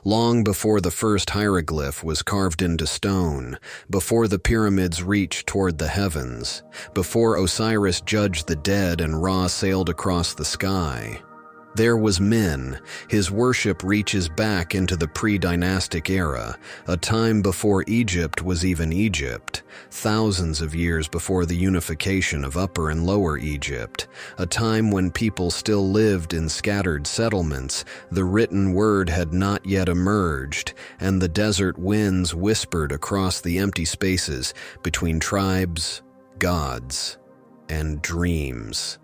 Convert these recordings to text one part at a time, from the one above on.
Long before the first hieroglyph was carved into stone, before the pyramids reached toward the heavens, before Osiris judged the dead and Ra sailed across the sky, there was Min. His worship reaches back into the pre-dynastic era, a time before Egypt was even Egypt, thousands of years before the unification of Upper and Lower Egypt, a time when people still lived in scattered settlements, the written word had not yet emerged, and the desert winds whispered across the empty spaces between tribes, gods, and dreams.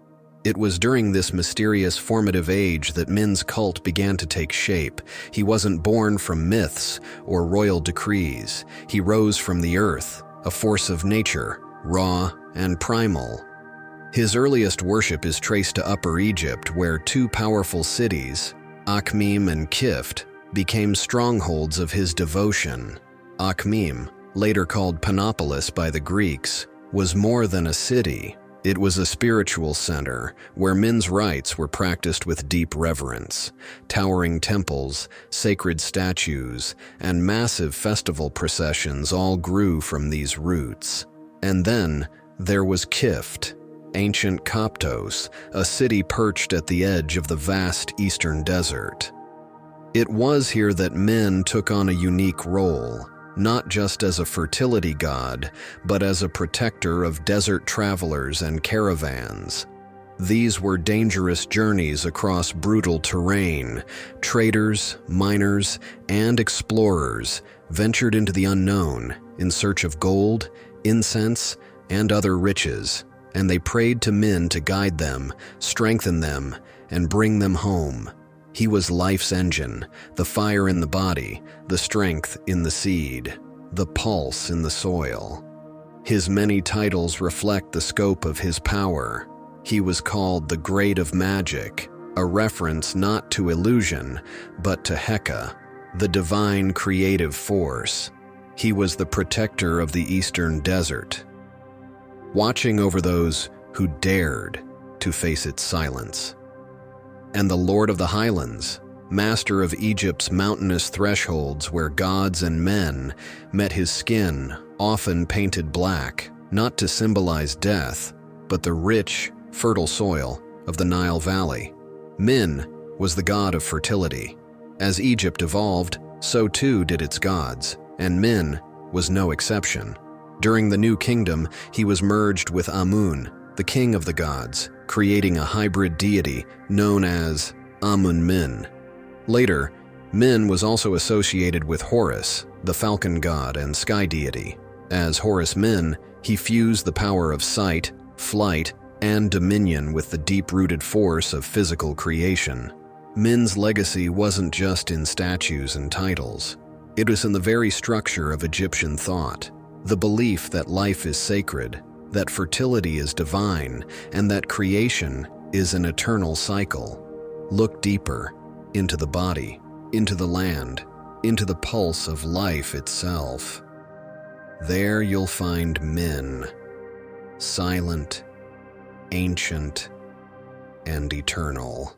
It was during this mysterious formative age that Min's cult began to take shape. He wasn't born from myths or royal decrees. He rose from the earth, a force of nature, raw and primal. His earliest worship is traced to Upper Egypt, where two powerful cities, Akhmim and Qift, became strongholds of his devotion. Akhmim, later called Panopolis by the Greeks, was more than a city. It was a spiritual center where Min's rites were practiced with deep reverence. Towering temples, sacred statues, and massive festival processions all grew from these roots. And then there was Qift, ancient Coptos, a city perched at the edge of the vast eastern desert. It was here that Min took on a unique role, not just as a fertility god, but as a protector of desert travelers and caravans. These were dangerous journeys across brutal terrain. Traders, miners, and explorers ventured into the unknown in search of gold, incense, and other riches, and they prayed to Min to guide them, strengthen them, and bring them home. He was life's engine, the fire in the body, the strength in the seed, the pulse in the soil. His many titles reflect the scope of his power. He was called the Great of Magic, a reference not to illusion, but to Heka, the divine creative force. He was the protector of the eastern desert, watching over those who dared to face its silence. And the Lord of the Highlands, master of Egypt's mountainous thresholds where gods and men met, his skin often painted black, not to symbolize death, but the rich, fertile soil of the Nile Valley. Min was the god of fertility. As Egypt evolved, so too did its gods, and Min was no exception. During the New Kingdom, he was merged with Amun, the king of the gods, creating a hybrid deity known as Amun. Later, Min was also associated with Horus, the falcon god and sky deity. As Horus Min, he fused the power of sight, flight, and dominion with the deep-rooted force of physical creation. Min's legacy wasn't just in statues and titles. It was in the very structure of Egyptian thought, the belief that life is sacred, that fertility is divine, and that creation is an eternal cycle. Look deeper into the body, into the land, into the pulse of life itself. There you'll find Min, silent, ancient, and eternal.